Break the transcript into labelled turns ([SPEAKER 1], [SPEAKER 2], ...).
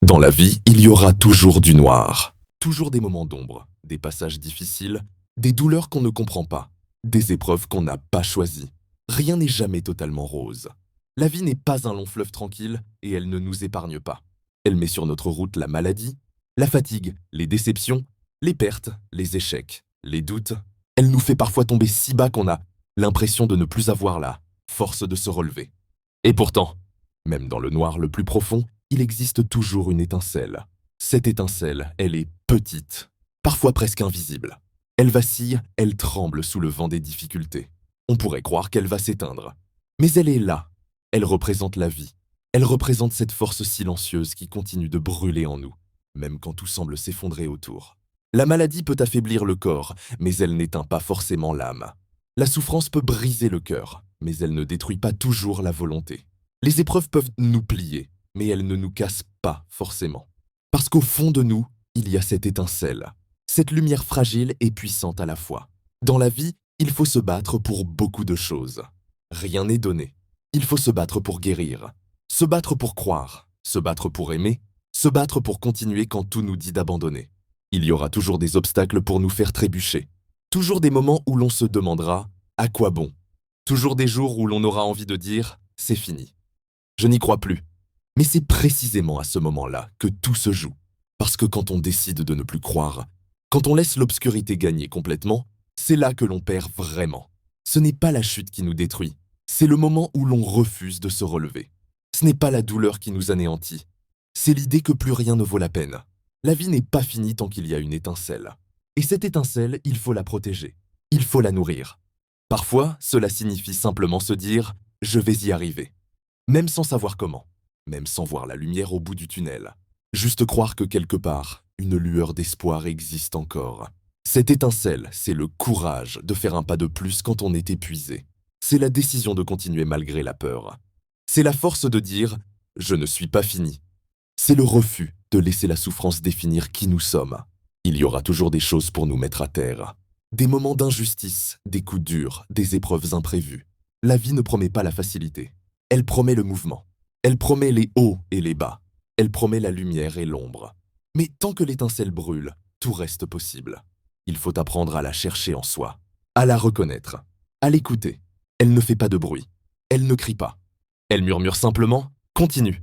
[SPEAKER 1] Dans la vie, il y aura toujours du noir. Toujours des moments d'ombre, des passages difficiles, des douleurs qu'on ne comprend pas, des épreuves qu'on n'a pas choisies. Rien n'est jamais totalement rose. La vie n'est pas un long fleuve tranquille et elle ne nous épargne pas. Elle met sur notre route la maladie, la fatigue, les déceptions, les pertes, les échecs, les doutes. Elle nous fait parfois tomber si bas qu'on a l'impression de ne plus avoir la force de se relever. Et pourtant, même dans le noir le plus profond, il existe toujours une étincelle. Cette étincelle, elle est petite, parfois presque invisible. Elle vacille, elle tremble sous le vent des difficultés. On pourrait croire qu'elle va s'éteindre. Mais elle est là. Elle représente la vie. Elle représente cette force silencieuse qui continue de brûler en nous, même quand tout semble s'effondrer autour. La maladie peut affaiblir le corps, mais elle n'éteint pas forcément l'âme. La souffrance peut briser le cœur, mais elle ne détruit pas toujours la volonté. Les épreuves peuvent nous plier, mais elles ne nous cassent pas forcément. Parce qu'au fond de nous, il y a cette étincelle, cette lumière fragile et puissante à la fois. Dans la vie, il faut se battre pour beaucoup de choses. Rien n'est donné. Il faut se battre pour guérir, se battre pour croire, se battre pour aimer, se battre pour continuer quand tout nous dit d'abandonner. Il y aura toujours des obstacles pour nous faire trébucher. Toujours des moments où l'on se demandera « à quoi bon ?» Toujours des jours où l'on aura envie de dire « c'est fini ». Je n'y crois plus. Mais c'est précisément à ce moment-là que tout se joue. Parce que quand on décide de ne plus croire, quand on laisse l'obscurité gagner complètement, c'est là que l'on perd vraiment. Ce n'est pas la chute qui nous détruit, c'est le moment où l'on refuse de se relever. Ce n'est pas la douleur qui nous anéantit, c'est l'idée que plus rien ne vaut la peine. La vie n'est pas finie tant qu'il y a une étincelle. Et cette étincelle, il faut la protéger, il faut la nourrir. Parfois, cela signifie simplement se dire « je vais y arriver », même sans savoir comment. Même sans voir la lumière au bout du tunnel. Juste croire que quelque part, une lueur d'espoir existe encore. Cette étincelle, c'est le courage de faire un pas de plus quand on est épuisé. C'est la décision de continuer malgré la peur. C'est la force de dire « je ne suis pas fini ». C'est le refus de laisser la souffrance définir qui nous sommes. Il y aura toujours des choses pour nous mettre à terre. Des moments d'injustice, des coups durs, des épreuves imprévues. La vie ne promet pas la facilité. Elle promet le mouvement. Elle promet les hauts et les bas. Elle promet la lumière et l'ombre. Mais tant que l'étincelle brûle, tout reste possible. Il faut apprendre à la chercher en soi, à la reconnaître, à l'écouter. Elle ne fait pas de bruit. Elle ne crie pas. Elle murmure simplement « continue ».